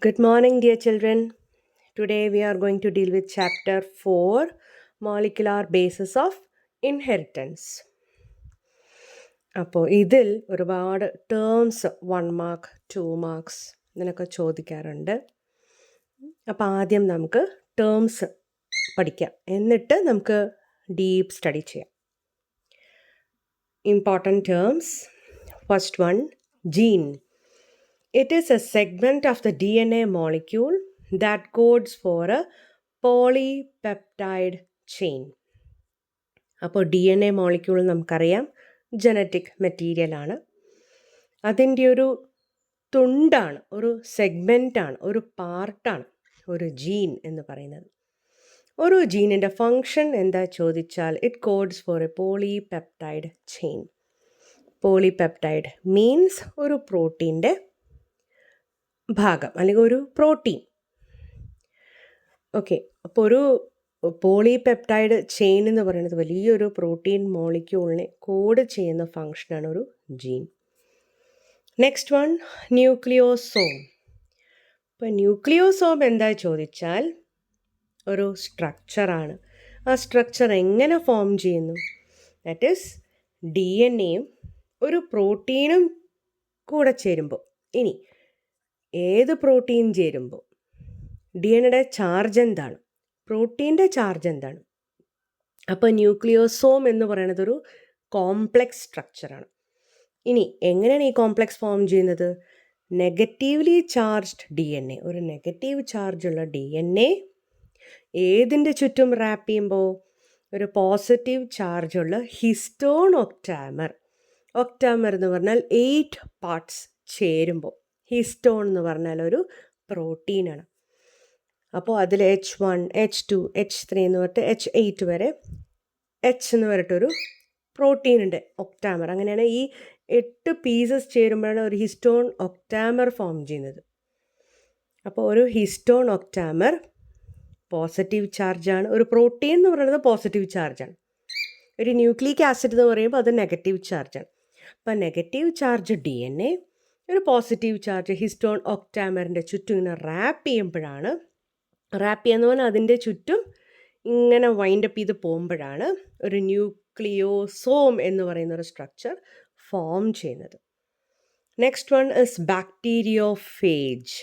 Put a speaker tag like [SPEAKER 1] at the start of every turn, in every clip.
[SPEAKER 1] Good morning, dear children. Today we are going to deal with chapter 4 Molecular Basis of Inheritance. അപ്പോൾ ഇതിൽ ഒരുപാട് terms 1 mark 2 marks ഇതിനൊക്കെ ചോദിക്കാറുണ്ട്. അപ്പോൾ ആദ്യം നമുക്ക് ടേംസ് പഠിക്കാം, എന്നിട്ട് നമുക്ക് ഡീപ്പ് സ്റ്റഡി ചെയ്യാം. Important terms. First one, gene. It is a segment of the DNA molecule that codes for a polypeptide chain. അപ്പോൾ ഡി എൻ എ മോളിക്യൂൾ നമുക്കറിയാം ജനറ്റിക് മെറ്റീരിയലാണ്. അതിൻ്റെ ഒരു തുണ്ടാണ്, ഒരു സെഗ്മെൻറ്റാണ്, ഒരു പാർട്ടാണ് ഒരു ജീൻ എന്ന് പറയുന്നത്. ഒരു ജീനിൻ്റെ ഫങ്ഷൻ എന്താ ചോദിച്ചാൽ it codes for a polypeptide chain. Polypeptide means ഒരു പ്രോട്ടീൻ്റെ ഭാഗം അല്ലെങ്കിൽ ഒരു പ്രോട്ടീൻ. ഓക്കെ, അപ്പോൾ ഒരു പോളിപെപ്റ്റൈഡ് ചെയിൻ എന്ന് പറയുന്നത് വലിയൊരു പ്രോട്ടീൻ മോളിക്യൂളിനെ കോഡ് ചെയ്യുന്ന ഫങ്ഷനാണ് ഒരു ജീൻ. Next one, ന്യൂക്ലിയോസോം. ഇപ്പോൾ ന്യൂക്ലിയോസോം എന്താ ചോദിച്ചാൽ ഒരു സ്ട്രക്ചറാണ്. ആ സ്ട്രക്ചർ എങ്ങനെ ഫോം ചെയ്യുന്നു? ദാറ്റ് ഈസ് ഡി എൻ എയും ഒരു പ്രോട്ടീനും കൂടെ ചേരുമ്പോൾ. ഇനി ഏത് പ്രോട്ടീൻ ചേരുമ്പോൾ ഡി എൻ എയുടെ ചാർജ് എന്താണ്, പ്രോട്ടീൻ്റെ ചാർജ് എന്താണ്? അപ്പോൾ ന്യൂക്ലിയോസോം എന്ന് പറയുന്നത് ഒരു കോംപ്ലെക്സ് സ്ട്രക്ചറാണ്. ഇനി എങ്ങനെയാണ് ഈ കോംപ്ലെക്സ് ഫോം ചെയ്യുന്നത്? Negatively charged D N A, ഒരു നെഗറ്റീവ് ചാർജുള്ള ഡി എൻ എ ഏതിൻ്റെ ചുറ്റും റാപ്പ് ചെയ്യുമ്പോൾ ഒരു പോസിറ്റീവ് ചാർജുള്ള ഹിസ്റ്റോൺ ഒക്ടാമർ. ഒക്ടാമർ എന്ന് പറഞ്ഞാൽ 8 പാർട്സ് ചേരുമ്പോൾ ഹിസ്റ്റോൺ എന്ന് പറഞ്ഞാൽ ഒരു പ്രോട്ടീനാണ്. അപ്പോൾ അതിൽ H1, H2, H3 എന്ന് പറഞ്ഞിട്ട് H8 വരെ H എന്ന് പറഞ്ഞിട്ടൊരു പ്രോട്ടീനുണ്ട്, ഒക്ടാമർ. അങ്ങനെയാണ് ഈ 8 പീസസ് ചേരുമ്പോഴാണ് ഒരു ഹിസ്റ്റോൺ ഒക്ടാമർ ഫോം ചെയ്യുന്നത്. അപ്പോൾ ഒരു ഹിസ്റ്റോൺ ഒക്ടാമർ പോസിറ്റീവ് ചാർജാണ്. ഒരു പ്രോട്ടീൻ എന്ന് പറയുന്നത് പോസിറ്റീവ് ചാർജാണ്. ഒരു ന്യൂക്ലിക് ആസിഡ് എന്ന് പറയുമ്പോൾ അത് നെഗറ്റീവ് ചാർജാണ്. അപ്പോൾ negative charge D N A ഒരു പോസിറ്റീവ് ചാർജ് ഹിസ്റ്റോൺ ഒക്ടാമറിൻ്റെ ചുറ്റും ഇങ്ങനെ റാപ്പ് ചെയ്യുമ്പോഴാണ്, റാപ്പ് ചെയ്യാന്ന് പറഞ്ഞാൽ അതിൻ്റെ ചുറ്റും ഇങ്ങനെ വൈൻഡപ്പ് ചെയ്ത് പോകുമ്പോഴാണ് ഒരു ന്യൂക്ലിയോസോം എന്ന് പറയുന്ന ഒരു സ്ട്രക്ചർ ഫോം ചെയ്യുന്നത്. Next one is bacteriophage.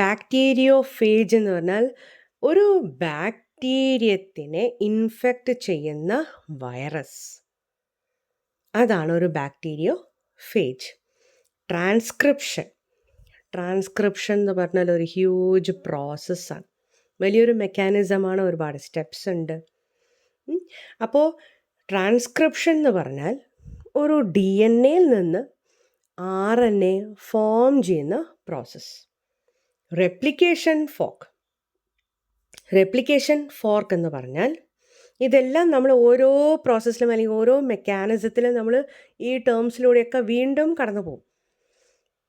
[SPEAKER 1] Bacteriophage എന്ന് പറഞ്ഞാൽ ഒരു ബാക്ടീരിയത്തിനെ ഇൻഫെക്റ്റ് ചെയ്യുന്ന വൈറസ്, അതാണ് ഒരു ബാക്ടീരിയോഫേജ്. ട്രാൻസ്ക്രിപ്ഷൻ എന്ന് പറഞ്ഞാൽ ഒരു ഹ്യൂജ് പ്രോസസ്സാണ്, വലിയൊരു മെക്കാനിസമാണ്, ഒരുപാട് സ്റ്റെപ്സ് ഉണ്ട്. അപ്പോൾ ട്രാൻസ്ക്രിപ്ഷൻ എന്ന് പറഞ്ഞാൽ ഒരു ഡി എൻ എയിൽ നിന്ന് RNA ഫോം ചെയ്യുന്ന പ്രോസസ്സ്. റെപ്ലിക്കേഷൻ ഫോർക്ക് എന്ന് പറഞ്ഞാൽ ഇതെല്ലാം നമ്മൾ ഓരോ പ്രോസസ്സിലും അല്ലെങ്കിൽ ഓരോ മെക്കാനിസത്തിലും നമ്മൾ ഈ ടേംസിലൂടെയൊക്കെ വീണ്ടും കടന്നു പോകും.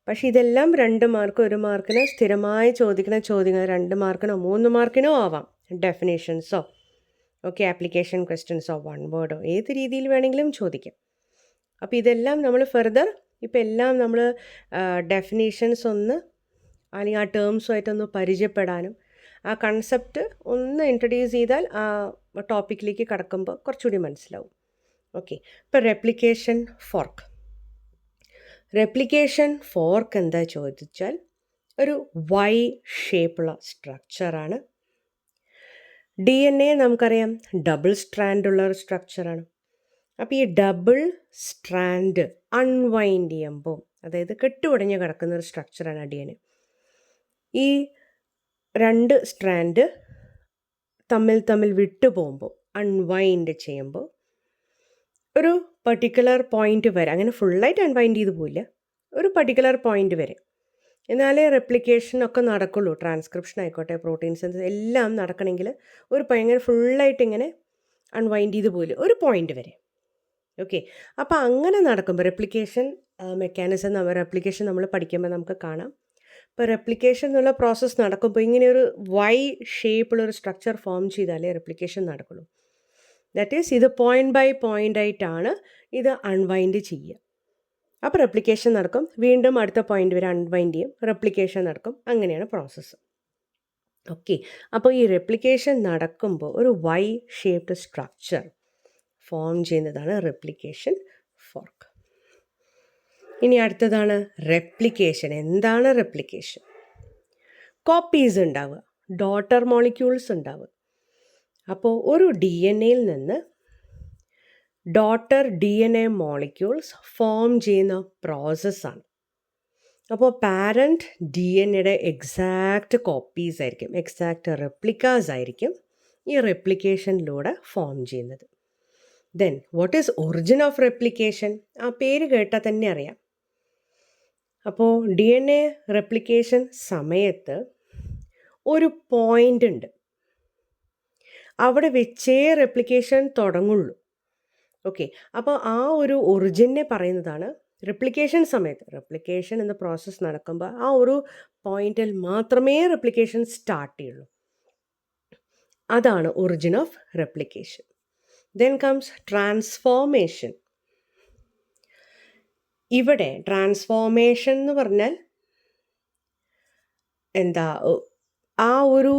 [SPEAKER 1] പക്ഷേ ഇതെല്ലാം 2 മാർക്ക് 1 മാർക്കിന് സ്ഥിരമായി ചോദിക്കുന്ന ചോദ്യങ്ങൾ, 2 മാർക്കിനോ 3 മാർക്കിനോ ആവാം. ഡെഫിനേഷൻസോ ഓക്കെ, ആപ്ലിക്കേഷൻ ക്വസ്റ്റ്യൻസോ 1 വേർഡോ ഏത് രീതിയിൽ വേണമെങ്കിലും ചോദിക്കാം. അപ്പോൾ ഇതെല്ലാം നമ്മൾ ഫെർദർ ഇപ്പോൾ എല്ലാം നമ്മൾ ഡെഫിനേഷൻസ് ഒന്ന് അല്ലെങ്കിൽ ആ ടേംസുമായിട്ടൊന്ന് പരിചയപ്പെടാനും ആ കൺസെപ്റ്റ് ഒന്ന് ഇൻട്രൊഡ്യൂസ് ചെയ്താൽ ആ ടോപ്പിക്കിലേക്ക് കടക്കുമ്പോൾ കുറച്ചുകൂടി മനസ്സിലാവും. ഓക്കെ, ഇപ്പോൾ റെപ്ലിക്കേഷൻ ഫോർക്ക് എന്താ ചോദിച്ചാൽ ഒരു വൈ ഷേപ്പുള്ള സ്ട്രക്ചറാണ്. ഡി എൻ എ നമുക്കറിയാം ഡബിൾ സ്ട്രാൻഡ് ഉള്ള ഒരു സ്ട്രക്ചറാണ്. അപ്പോൾ ഈ ഡബിൾ സ്ട്രാൻഡ് അൺവൈൻഡ് ചെയ്യുമ്പോൾ, അതായത് കെട്ടുപടഞ്ഞ് കിടക്കുന്ന ഒരു സ്ട്രക്ചറാണ് ഡി എൻ എ. ഈ 2 സ്ട്രാൻഡ് തമ്മിൽ വിട്ടു പോകുമ്പോൾ അൺവൈൻഡ് ചെയ്യുമ്പോൾ ഒരു പർട്ടിക്കുലർ പോയിൻ്റ് വരെ, അങ്ങനെ ഫുള്ളായിട്ട് അൺവൈൻഡ് ചെയ്ത് പോയില്ല, ഒരു പർട്ടിക്കുലർ പോയിൻ്റ് വരെ എന്നാലേ റെപ്ലിക്കേഷനൊക്കെ നടക്കുള്ളൂ. ട്രാൻസ്ക്രിപ്ഷൻ ആയിക്കോട്ടെ, പ്രോട്ടീൻ സിന്തസിസ് എല്ലാം നടക്കണമെങ്കിൽ ഒരു ഭയങ്കര ഫുള്ളായിട്ട് ഇങ്ങനെ അൺവൈൻഡ് ചെയ്ത് പോയില്ല, ഒരു പോയിൻ്റ് വരെ. ഓക്കെ, അപ്പോൾ അങ്ങനെ നടക്കുമ്പോൾ റെപ്ലിക്കേഷൻ റെപ്ലിക്കേഷൻ നമ്മൾ പഠിക്കുമ്പോൾ നമുക്ക് കാണാം. ഇപ്പോൾ റെപ്ലിക്കേഷൻ എന്നുള്ള പ്രോസസ്സ് നടക്കുമ്പോൾ ഇങ്ങനെ ഒരു വൈ ഷേപ്പുള്ളൊരു സ്ട്രക്ചർ ഫോം ചെയ്താലേ റെപ്ലിക്കേഷൻ നടക്കുള്ളൂ. ദാറ്റ് ഈസ് ഇത് പോയിൻ്റ് ബൈ പോയിൻ്റ് ആയിട്ടാണ് ഇത് അൺവൈൻഡ് ചെയ്യുക. അപ്പോൾ റെപ്ലിക്കേഷൻ നടക്കും, വീണ്ടും അടുത്ത പോയിന്റ് വരെ അൺവൈൻഡ് ചെയ്യും, റെപ്ലിക്കേഷൻ നടക്കും, അങ്ങനെയാണ് പ്രോസസ്സ്. ഓക്കെ, അപ്പോൾ ഈ റെപ്ലിക്കേഷൻ നടക്കുമ്പോൾ ഒരു വൈ ഷേപ്ഡ് സ്ട്രക്ചർ ഫോം ചെയ്യുന്നതാണ് റെപ്ലിക്കേഷൻ ഫോർക്ക്. ഇനി അടുത്തതാണ് റെപ്ലിക്കേഷൻ. എന്താണ് റെപ്ലിക്കേഷൻ? കോപ്പീസ് ഉണ്ടാവുക, ഡോട്ടർ മോളിക്യൂൾസ് ഉണ്ടാവുക. അപ്പോൾ ഒരു ഡി എൻ എയിൽ നിന്ന് daughter D N A molecules form ചെയ്യുന്ന പ്രോസസ്സാണ്. അപ്പോൾ പാരൻറ്റ് ഡി എൻ എയുടെ എക്സാക്റ്റ് കോപ്പീസ് ആയിരിക്കും, എക്സാക്റ്റ് റെപ്ലിക്കാസ് ആയിരിക്കും ഈ റെപ്ലിക്കേഷനിലൂടെ ഫോം ചെയ്യുന്നത്. Then what is origin of replication? ആ പേര് കേട്ടാൽ തന്നെ അറിയാം. അപ്പോൾ ഡി എൻ എ റെപ്ലിക്കേഷൻ സമയത്ത് ഒരു പോയിൻ്റ് ഉണ്ട്, അവിടെ വെച്ചേ റെപ്ലിക്കേഷൻ തുടങ്ങുള്ളൂ. ഓക്കെ, അപ്പോൾ ആ ഒരു ഒറിജിനെ പറയുന്നതാണ് റെപ്ലിക്കേഷൻ സമയത്ത്. റെപ്ലിക്കേഷൻ എന്ന പ്രോസസ്സ് നടക്കുമ്പോൾ ആ ഒരു പോയിന്റിൽ മാത്രമേ റെപ്ലിക്കേഷൻ സ്റ്റാർട്ട് ചെയ്യുള്ളൂ. അതാണ് origin of replication. Then comes transformation. ഇവിടെ ട്രാൻസ്ഫോർമേഷൻ എന്ന് പറഞ്ഞാൽ എന്താ, ആ ഒരു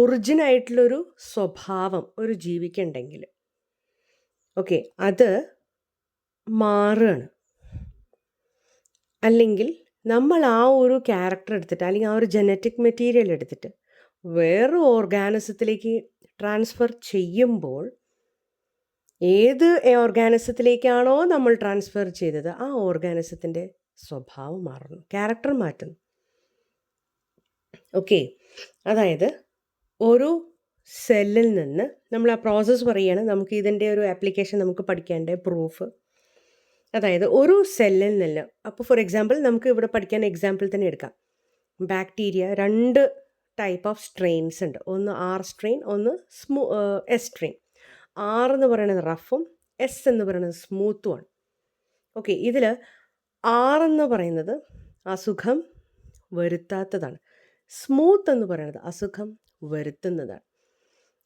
[SPEAKER 1] ഒറിജിനായിട്ടുള്ളൊരു സ്വഭാവം ഒരു ജീവിക്കുണ്ടെങ്കിൽ ഓക്കെ അത് മാറുകയാണ്. അല്ലെങ്കിൽ നമ്മൾ ആ ഒരു ക്യാരക്ടർ എടുത്തിട്ട് അല്ലെങ്കിൽ ആ ഒരു ജനറ്റിക് മെറ്റീരിയൽ എടുത്തിട്ട് വേറൊരു ഓർഗാനിസത്തിലേക്ക് ട്രാൻസ്ഫർ ചെയ്യുമ്പോൾ ഏത് ഓർഗാനിസത്തിലേക്കാണോ നമ്മൾ ട്രാൻസ്ഫർ ചെയ്തത് ആ ഓർഗാനിസത്തിൻ്റെ സ്വഭാവം മാറുന്നു, ക്യാരക്ടർ മാറ്റുന്നു. ഓക്കെ, അതായത് ഒരു സെല്ലിൽ നിന്ന് നമ്മൾ ആ പ്രോസസ്സ് പറയുകയാണ്. നമുക്ക് ഇതിൻ്റെ ഒരു ആപ്ലിക്കേഷൻ നമുക്ക് പഠിക്കേണ്ട പ്രൂഫ്. അതായത് ഒരു സെല്ലിൽ നിന്ന്, അപ്പോൾ ഫോർ എക്സാമ്പിൾ നമുക്ക് ഇവിടെ പഠിക്കാൻ എക്സാമ്പിൾ തന്നെ എടുക്കാം. ബാക്ടീരിയ 2 ടൈപ്പ് ഓഫ് സ്ട്രെയിൻസ് ഉണ്ട്. ഒന്ന് ആർ സ്ട്രെയിൻ, ഒന്ന് എസ് സ്ട്രെയിൻ. ആർ എന്ന് പറയുന്നത് റഫും എസ് എന്ന് പറയുന്നത് സ്മൂത്തുമാണ്. ഓക്കെ, ഇതിൽ ആർ എന്ന് പറയുന്നത് അസുഖം വരുത്താത്തതാണ്, സ്മൂത്ത് എന്ന് പറയുന്നത് അസുഖം വരുത്തുന്നതാണ്.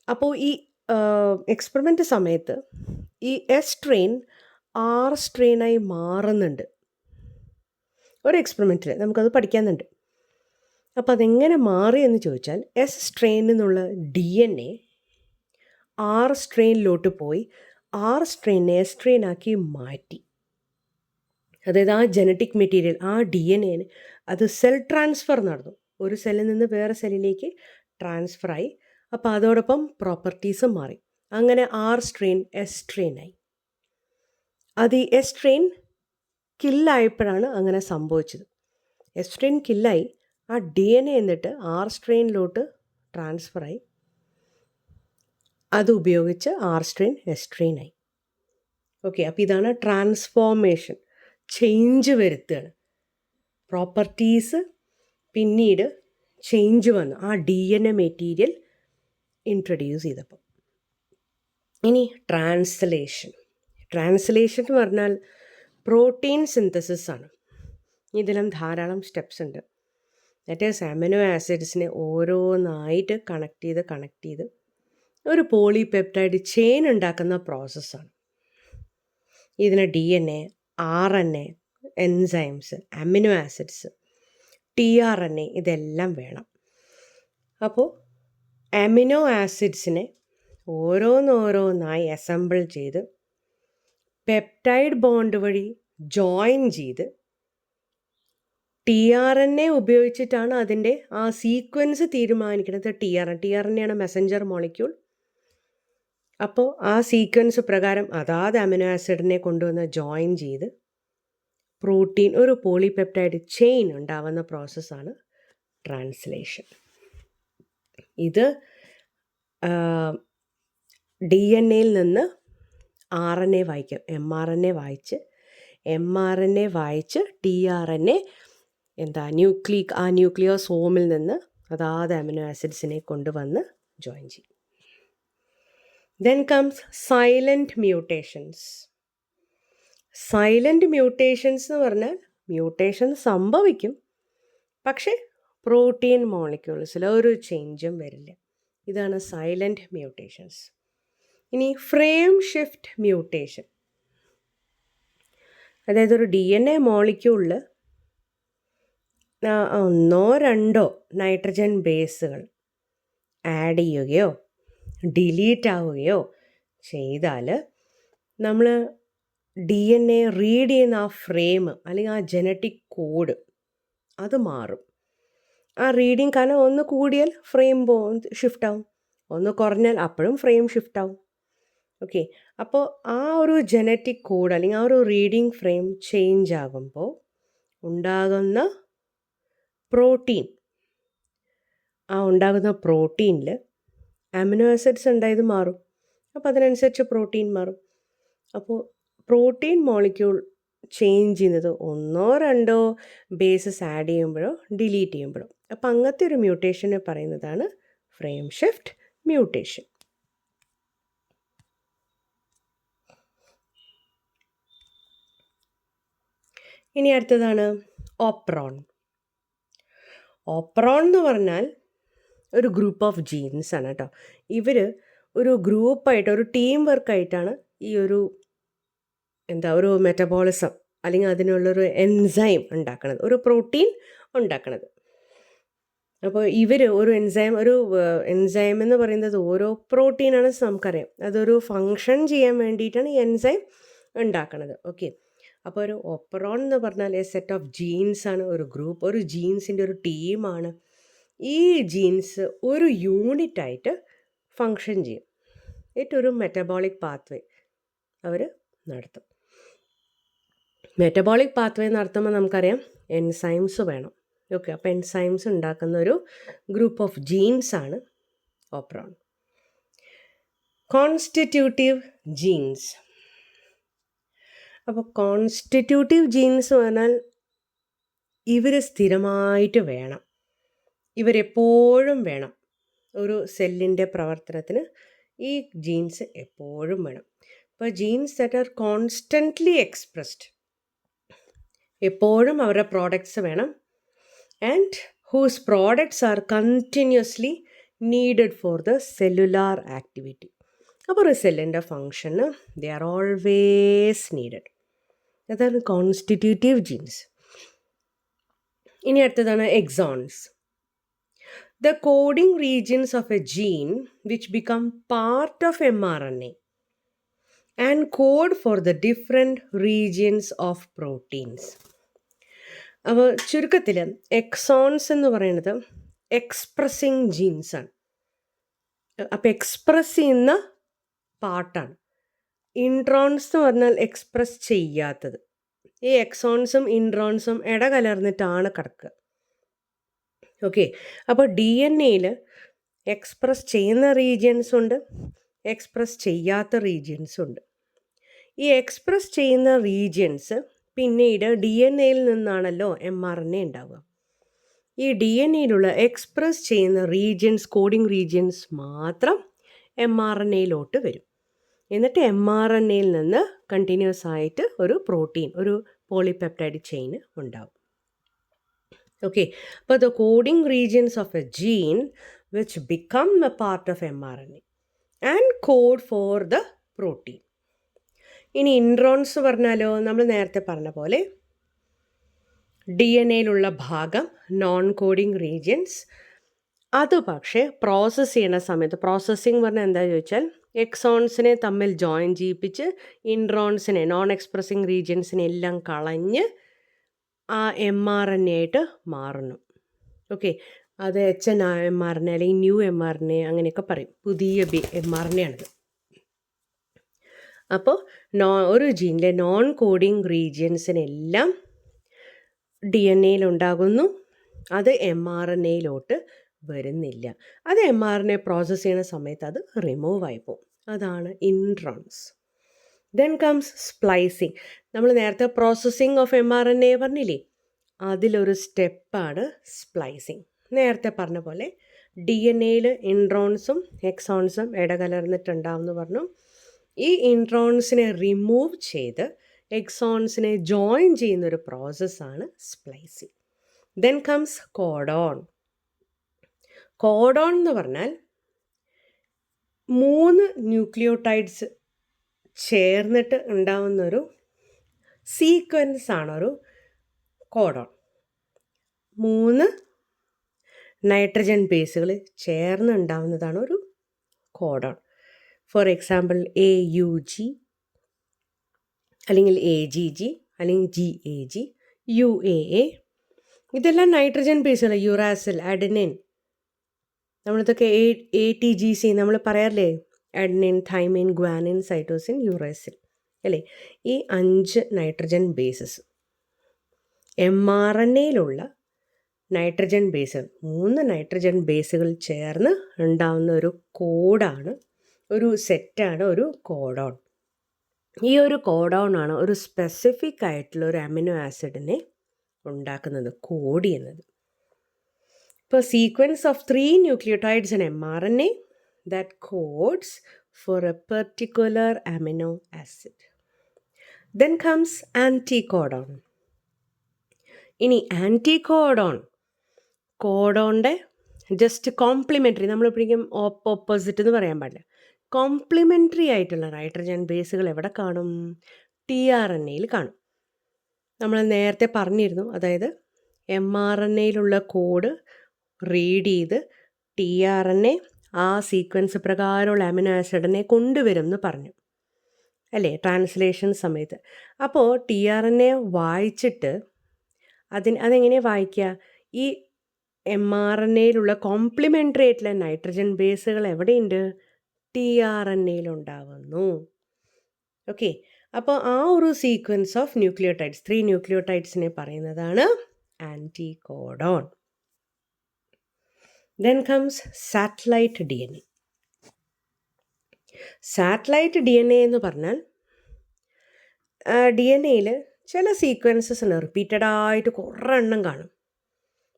[SPEAKER 1] അപ്പോൾ ഈ എക്സ്പെരിമെൻ്റ് സമയത്ത് ഈ എസ് സ്ട്രെയിൻ ആർ സ്ട്രെയിനായി മാറുന്നുണ്ട്. ഒരു എക്സ്പെരിമെൻറ്റിൽ നമുക്കത് പഠിക്കാനുണ്ട്. അപ്പോൾ അതെങ്ങനെ മാറി എന്ന് ചോദിച്ചാൽ എസ് സ്ട്രെയിനിൽ നിന്നുള്ള ഡി എൻ എ ആർ സ്ട്രെയിനിലോട്ട് പോയി ആർ സ്ട്രെയിനെ എസ് സ്ട്രെയിനാക്കി മാറ്റി. അതായത് ആ ജനറ്റിക് മെറ്റീരിയൽ, ആ ഡി എൻ എന് അത് സെൽ ട്രാൻസ്ഫർ നടന്നു, ഒരു സെല്ലിൽ നിന്ന് വേറെ സെല്ലിലേക്ക് ട്രാൻസ്ഫറായി. അപ്പോൾ അതോടൊപ്പം പ്രോപ്പർട്ടീസും മാറി. അങ്ങനെ ആർ സ്ട്രെയിൻ എസ് സ്ട്രെയിനായി. അത് ഈ എസ് സ്ട്രെയിൻ കില്ലായപ്പോഴാണ് അങ്ങനെ സംഭവിച്ചത്. എസ് സ്ട്രെയിൻ കില്ലായി, ആ ഡി എൻ എ എന്നിട്ട് ആർ സ്ട്രെയിനിലോട്ട് ട്രാൻസ്ഫറായി. അത് ഉപയോഗിച്ച് ആർ സ്ട്രെയിൻ എസ് സ്ട്രെയിനായി. ഓക്കെ, അപ്പോൾ ഇതാണ് ട്രാൻസ്ഫോർമേഷൻ, ചേഞ്ച് വരുത്തുകയാണ്. പ്രോപ്പർട്ടീസ് പിന്നീട് ചേഞ്ച് വന്നു ആ D N A material introduce ചെയ്തപ്പോൾ. ഇനി ട്രാൻസ്ലേഷൻ. ട്രാൻസ്ലേഷൻ എന്ന് പറഞ്ഞാൽ പ്രോട്ടീൻ സിന്തസിസ് ആണ്. ഇതിലും ധാരാളം സ്റ്റെപ്സ് ഉണ്ട്. ദാറ്റ് ഈസ് അമിനോ ആസിഡ്സിനെ ഓരോന്നായിട്ട് കണക്ട് ചെയ്ത് ഒരു പോളിപെപ്റ്റൈഡ് ചെയിൻ ഉണ്ടാക്കുന്ന പ്രോസസ്സാണ്. ഇതിന് D N A, R N A, enzymes, amino acids, T R N A ഇതെല്ലാം വേണം. അപ്പോൾ അമിനോ ആസിഡ്സിനെ ഓരോന്നോരോന്നായി അസംബിൾ ചെയ്ത് പെപ്റ്റൈഡ് ബോണ്ട് വഴി ജോയിൻ ചെയ്ത് ടി ആർ എൻ എ ഉപയോഗിച്ചിട്ടാണ് അതിൻ്റെ ആ സീക്വൻസ് തീരുമാനിക്കുന്നത്. ടി ആർ എൻ എയാണ് മെസഞ്ചർ മോളിക്യൂൾ. അപ്പോൾ ആ സീക്വൻസ് പ്രകാരം അതാത് അമിനോ ആസിഡിനെ കൊണ്ടുവന്ന് ജോയിൻ ചെയ്ത് പ്രോട്ടീൻ, ഒരു പോളിപെപ്റ്റൈഡ് ചെയിൻ ഉണ്ടാവുന്ന പ്രോസസ്സാണ് ട്രാൻസ്ലേഷൻ. ഇത് ഡി എൻ എയിൽ നിന്ന് ആർ എൻ എ വായിക്കും, എം ആർ എൻ എ വായിച്ച് ടി ആർ എൻ എ ആ ന്യൂക്ലിയോസോമിൽ നിന്ന് അതാത് അമിനോ ആസിഡ്സിനെ കൊണ്ടുവന്ന് ജോയിൻ ചെയ്യും. Then comes silent mutations. Silent mutations എന്ന് പറഞ്ഞാൽ മ്യൂട്ടേഷൻ സംഭവിക്കും, പക്ഷേ പ്രോട്ടീൻ മോളിക്യൂൾസിൽ ഒരു ചേഞ്ചും വരില്ല. ഇതാണ് സൈലൻറ്റ് മ്യൂട്ടേഷൻസ്. ഇനി ഫ്രെയിം ഷിഫ്റ്റ് മ്യൂട്ടേഷൻ, അതായത് ഒരു DNA മോളിക്യൂളിൽ 1-2 നൈട്രജൻ ബേസുകൾ ആഡ് ചെയ്യുകയോ ഡിലീറ്റ് ആവുകയോ ചെയ്താൽ നമ്മൾ DNA റീഡ് ചെയ്യുന്ന ആ ഫ്രെയിം അല്ലെങ്കിൽ ആ ജനറ്റിക് കോഡ് അത് മാറും. ആ റീഡിങ് കാരണം ഒന്ന് കൂടിയാൽ ഫ്രെയിം ഷിഫ്റ്റ് ആവും, ഒന്ന് കുറഞ്ഞാൽ അപ്പോഴും ഫ്രെയിം ഷിഫ്റ്റ് ആവും. ഓക്കെ, അപ്പോൾ ആ ഒരു ജനറ്റിക് കോഡ് അല്ലെങ്കിൽ ആ ഒരു റീഡിങ് ഫ്രെയിം ചേഞ്ച് ആകുമ്പോൾ ഉണ്ടാകുന്ന പ്രോട്ടീൻ, ആ ഉണ്ടാകുന്ന പ്രോട്ടീനിൽ അമിനോ ആസിഡ്സ് ഉണ്ടായത് മാറും. അപ്പോൾ അതിനനുസരിച്ച് പ്രോട്ടീൻ മാറും. അപ്പോൾ പ്രോട്ടീൻ മോളിക്യൂൾ ചേഞ്ച് ചെയ്യുന്നത് 1-2 ബേസസ് ആഡ് ചെയ്യുമ്പോഴോ ഡിലീറ്റ് ചെയ്യുമ്പോഴോ. അപ്പോൾ അങ്ങനത്തെ ഒരു മ്യൂട്ടേഷനെ പറയുന്നതാണ് ഫ്രെയിം ഷിഫ്റ്റ് മ്യൂട്ടേഷൻ. ഇനി അടുത്തതാണ് ഓപ്രോൺ. ഓപ്രോൺ എന്ന് പറഞ്ഞാൽ ഒരു ഗ്രൂപ്പ് ഓഫ് ജീൻസ് ആണ് കേട്ടോ. ഇവർ ഒരു ഗ്രൂപ്പായിട്ട്, ഒരു ടീം വർക്കായിട്ടാണ് ഈ ഒരു ഒരു മെറ്റബോളിസം അല്ലെങ്കിൽ അതിനുള്ളൊരു എൻസൈം ഉണ്ടാക്കണത്, ഒരു പ്രോട്ടീൻ ഉണ്ടാക്കണത്. അപ്പോൾ ഇവർ ഒരു എൻസൈം എന്ന് പറയുന്നത് ഓരോ പ്രോട്ടീനാണ് നമുക്കറിയാം. അതൊരു ഫങ്ഷൻ ചെയ്യാൻ വേണ്ടിയിട്ടാണ് ഈ എൻസൈം ഉണ്ടാക്കണത്. ഓക്കെ, അപ്പോൾ ഒരു ഓപ്പറോൺ എന്ന് പറഞ്ഞാൽ എ സെറ്റ് ഓഫ് ജീൻസ് ആണ്, ഒരു ഗ്രൂപ്പ്, ഒരു ജീൻസിൻ്റെ ഒരു ടീമാണ്. ഈ ജീൻസ് ഒരു യൂണിറ്റായിട്ട് ഫങ്ഷൻ ചെയ്യും. ഏറ്റൊരു മെറ്റബോളിക് പാത്വേ അവർ നടത്തും. മെറ്റബോളിക് പാത്വേ നടത്തുമ്പോൾ നമുക്കറിയാം എൻസൈംസ് വേണം. ഓക്കെ, അപ്പോൾ എൻസൈംസ് ഉണ്ടാക്കുന്ന ഒരു ഗ്രൂപ്പ് ഓഫ് ജീൻസ് ആണ് ഓപ്രോൺ. Constitutive genes. അപ്പോൾ കോൺസ്റ്റിറ്റ്യൂട്ടീവ് ജീൻസ് പറഞ്ഞാൽ ഇവർ സ്ഥിരമായിട്ട് വേണം, ഇവരെപ്പോഴും വേണം. ഒരു സെല്ലിൻ്റെ പ്രവർത്തനത്തിന് ഈ ജീൻസ് എപ്പോഴും വേണം. അപ്പോൾ genes that are constantly expressed, എപ്പോഴും അവരുടെ പ്രോഡക്ട്സ് വേണം. And whose products are continuously needed for the cellular activity. അപ്പോൾ ഒരു സെല്ലിൻ്റെ ഫങ്ഷന് ദേ ആർ ഓൾവേസ് നീഡഡ്. അതാണ് കോൺസ്റ്റിറ്റ്യൂട്ടീവ് ജീൻസ്. ഇനി അടുത്തതാണ് exons. The coding regions of a gene which become part of mRNA and code for the different regions of proteins. അപ്പോൾ ചുരുക്കത്തിൽ exons എന്ന് പറയുന്നത് എക്സ്പ്രസിങ് ജീൻസാണ്. അപ്പോൾ എക്സ്പ്രസ് ചെയ്യുന്ന പാർട്ടാണ്. ഇൻട്രോൺസ് എന്ന് പറഞ്ഞാൽ എക്സ്പ്രസ് ചെയ്യാത്തത്. ഈ എക്സോൺസും ഇൻട്രോൺസും ഇടകലർന്നിട്ടാണ് കിടക്കുക. ഓക്കെ, അപ്പോൾ DNA എക്സ്പ്രസ് ചെയ്യുന്ന റീജിയൻസ് ഉണ്ട്, എക്സ്പ്രസ് ചെയ്യാത്ത റീജിയൻസ് ഉണ്ട്. ഈ എക്സ്പ്രസ് ചെയ്യുന്ന റീജിയൻസ് പിന്നീട് DNA നിന്നാണല്ലോ mRNA ഉണ്ടാവുക. ഈ DNAയിലുള്ള എക്സ്പ്രസ് ചെയ്യുന്ന റീജിയൻസ്, കോഡിംഗ് റീജിയൻസ് മാത്രം mRNAയിലോട്ട് വരും. എന്നിട്ട് mRNAയിൽ നിന്ന് കണ്ടിന്യൂസ് ആയിട്ട് ഒരു പ്രോട്ടീൻ, ഒരു പോളിപെപ്റ്റൈഡ് ചെയിൻ ഉണ്ടാവും. Okay, but the coding regions of a gene which become a part of mRNA and code for the protein. ഇനി ഇൻട്രോൺസ് പറഞ്ഞാലോ, നമ്മൾ നേരത്തെ പറഞ്ഞ പോലെ DNAയിലുള്ള ഭാഗം നോൺ കോഡിംഗ് റീജിയൻസ്. അത് പക്ഷേ പ്രോസസ്സ് ചെയ്യുന്ന സമയത്ത്, പ്രോസസ്സിങ് പറഞ്ഞാൽ എന്താ ചോദിച്ചാൽ എക്സോൺസിനെ തമ്മിൽ ജോയിൻ ചെയ്യിപ്പിച്ച് ഇൻട്രോൺസിനെ, നോൺ എക്സ്പ്രസിങ് റീജിയൻസിനെ എല്ലാം കളഞ്ഞ് ആ mRNA ആയിട്ട് മാറുന്നു. ഓക്കെ, അത് mRNA അല്ലെങ്കിൽ ന്യൂ mRNA അങ്ങനെയൊക്കെ പറയും. പുതിയ mRNA ആണിത്. അപ്പോൾ ഒരു ജീനിലെ നോൺ കോഡിംഗ് റീജിയൻസിനെല്ലാം DNA ഉണ്ടാകുന്നു, അത് mRNAയിലോട്ട് വരുന്നില്ല. അത് mRNA പ്രോസസ്സ് ചെയ്യുന്ന സമയത്ത് അത് റിമൂവ് ആയി പോകും. അതാണ് ഇൻട്രോൺസ്. Then comes splicing. നമ്മൾ നേരത്തെ പ്രോസസ്സിങ് ഓഫ് mRNA പറഞ്ഞില്ലേ, അതിലൊരു സ്റ്റെപ്പാണ് സ്പ്ലൈസിങ്. നേരത്തെ പറഞ്ഞ പോലെ DNA ഇൻട്രോൺസും എക്സോൺസും ഇടകലർന്നിട്ടുണ്ടാവുമെന്ന് പറഞ്ഞു. ഈ ഇൻട്രോൺസിനെ റിമൂവ് ചെയ്ത് എക്സോൺസിനെ ജോയിൻ ചെയ്യുന്നൊരു പ്രോസസ്സാണ് splicing. Then comes codon. Codon എന്ന് പറഞ്ഞാൽ 3 ന്യൂക്ലിയോടൈഡ്സ് ചേർന്നിട്ട് ഉണ്ടാവുന്നൊരു സീക്വൻസ് ആണ് ഒരു കോഡോൺ. 3 നൈട്രജൻ ബേസുകൾ ചേർന്ന് ഉണ്ടാവുന്നതാണ് ഒരു കോഡോൺ. ഫോർ എക്സാമ്പിൾ AUG അല്ലെങ്കിൽ AGG അല്ലെങ്കിൽ GAG, UAA, ഇതെല്ലാം നൈട്രജൻ ബേസുകൾ. യുറാസിൽ, അഡനിൻ, നമ്മളിതൊക്കെ ATGC നമ്മൾ പറയാറില്ലേ, adenine, thymine, guanine, cytosine, uracil അല്ലേ. ഈ 5 നൈട്രജൻ ബേസസ് mRNAയിലുള്ള നൈട്രജൻ ബേസുകൾ, 3 നൈട്രജൻ ബേസുകൾ ചേർന്ന് ഉണ്ടാവുന്ന ഒരു കോഡാണ്, ഒരു സെറ്റാണ് ഒരു കോഡോൺ. ഈ ഒരു കോഡോൺ ആണ് ഒരു സ്പെസിഫിക് ആയിട്ടുള്ള ഒരു അമിനോ ആസിഡിനെ ഉണ്ടാക്കുന്നത്, കോഡ് ചെയ്യുന്നത്. ഇപ്പോൾ sequence of 3 nucleotides in mRNA that codes for a particular amino acid. Then comes anticodon. ഇനി ആൻറ്റികോഡോൺ, കോഡോണിൻ്റെ ജസ്റ്റ് കോംപ്ലിമെൻ്ററി, നമ്മളെപ്പോഴേക്കും ഓപ്പോസിറ്റ് എന്ന് പറയാൻ പാടില്ല, കോംപ്ലിമെൻ്ററി ആയിട്ടുള്ള നൈട്രജൻ ബേസുകൾ എവിടെ കാണും? tRNAയിൽ കാണും. നമ്മൾ നേരത്തെ പറഞ്ഞിരുന്നു, അതായത് mRNAയിലുള്ള കോഡ് റീഡ് ചെയ്ത് tRNA ആ സീക്വൻസ് പ്രകാരമുള്ള അമിനോ ആസിഡിനെ കൊണ്ടുവരും എന്ന് പറഞ്ഞു അല്ലേ, ട്രാൻസ്ലേഷൻ സമയത്ത്. അപ്പോൾ tRNA വായിച്ചിട്ട് അതെങ്ങനെയാണ് വായിക്കുക? ഈ mRNAയിലുള്ള കോംപ്ലിമെൻ്ററി ആയിട്ടുള്ള നൈട്രജൻ ബേസുകൾ എവിടെയുണ്ട്? tRNAയിലുണ്ടാവുന്നു. ഓക്കെ, അപ്പോൾ ആ ഒരു സീക്വൻസ് ഓഫ് ന്യൂക്ലിയോടൈഡ്സ്, 3 ന്യൂക്ലിയോടൈഡ്സിനെ പറയുന്നതാണ് ആൻറ്റികോഡോൺ. Then comes satellite DNA. Satellite DNA എന്ന് പറഞ്ഞാൽ DNA-യിൽ ചില സീക്വൻസസ് ഉണ്ട്, റിപ്പീറ്റഡായിട്ട് കുറേ എണ്ണം കാണും,